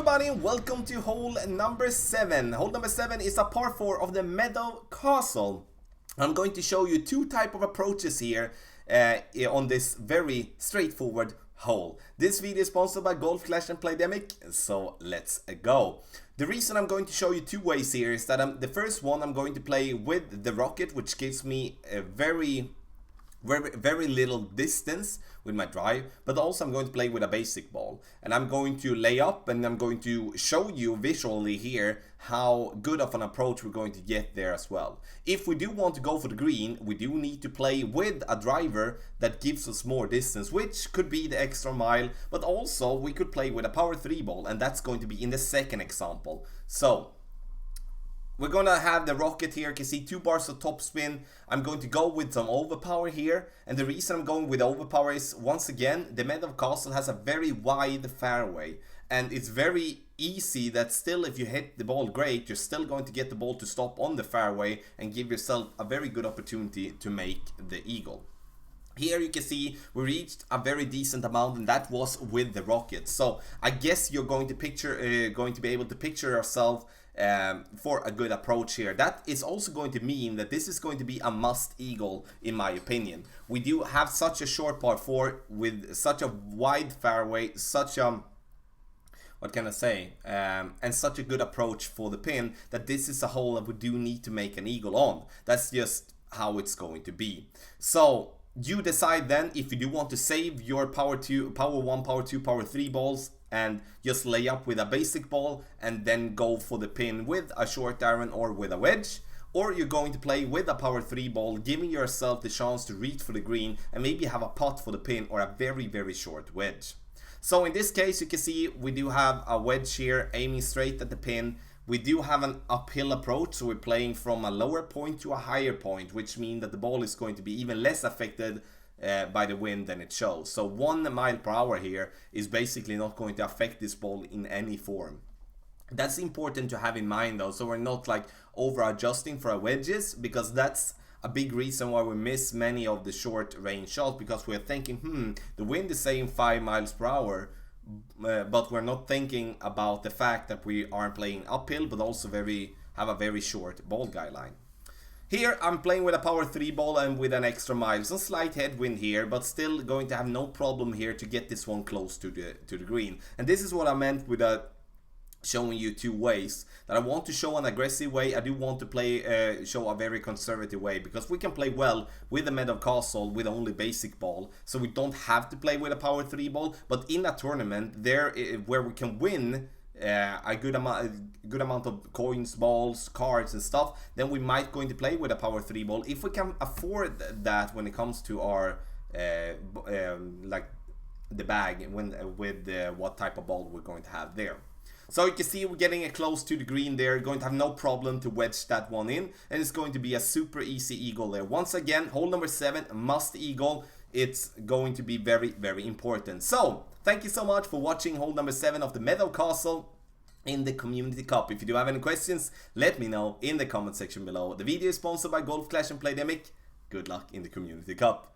everybody and welcome to hole number 7. Hole number 7 is a par 4 of the Meadow Castle. I'm going to show you two type of approaches here on this very straightforward hole. This video is sponsored by Golf Clash and Playdemic, so let's go. The reason I'm going to show you two ways here is that the first one I'm going to play with the rocket, which gives me a very little distance with my drive, but also I'm going to play with a basic ball, and I'm going to lay up and I'm going to show you visually here how good of an approach we're going to get there as well. If we do want to go for the green, we do need to play with a driver that gives us more distance, which could be the extra mile, but also we could play with a power 3 ball, and that's going to be in the second example. So we're gonna have the rocket here. You can see 2 bars of topspin. I'm going to go with some overpower here, and the reason I'm going with overpower is, once again, the Meadow Castle has a very wide fairway, and it's very easy that still, if you hit the ball great, you're still going to get the ball to stop on the fairway and give yourself a very good opportunity to make the eagle. Here you can see we reached a very decent amount, and that was with the rocket. So I guess you're going to be able to picture yourself for a good approach here. That is also going to mean that this is going to be a must eagle, in my opinion. We do have such a short par 4 with such a wide fairway, such a what can I say, and such a good approach for the pin, that this is a hole that we do need to make an eagle on. That's just how it's going to be. So you decide then if you do want to save your power 1, power 2, power 3 balls and just lay up with a basic ball and then go for the pin with a short iron or with a wedge, or you're going to play with a power 3 ball, giving yourself the chance to reach for the green and maybe have a putt for the pin or a very short wedge. So in this case you can see we do have a wedge here aiming straight at the pin. We do have an uphill approach, so we're playing from a lower point to a higher point, which means that the ball is going to be even less affected by the wind than it shows. So 1 mile per hour here is basically not going to affect this ball in any form. That's important to have in mind though, so we're not like over adjusting for our wedges, because that's a big reason why we miss many of the short range shots, because we're thinking the wind is saying 5 miles per hour, but we're not thinking about the fact that we aren't playing uphill, but also have a very short ball guideline. Here I'm playing with a power 3 ball and with an extra mile, some slight headwind here, but still going to have no problem here to get this one close to the green. And this is what I meant with showing you two ways. That I want to show an aggressive way, I do want to show a very conservative way, because we can play well with the Meadow Castle with only basic ball, so we don't have to play with a power 3 ball. But in a tournament there where we can win a good amount of coins, balls, cards and stuff, then we might going to play with a power 3 ball if we can afford that when it comes to our like the bag, with what type of ball we're going to have there. So you can see we're getting it close to the green there, going to have no problem to wedge that one in, and it's going to be a super easy eagle there. Once again, hole number 7, must eagle. It's going to be very important. So thank you so much for watching hole number 7 of the Meadow Castle in the Community Cup. If you do have any questions, let me know in the comment section below. The video is sponsored by Golf Clash and Playdemic. Good luck in the Community Cup.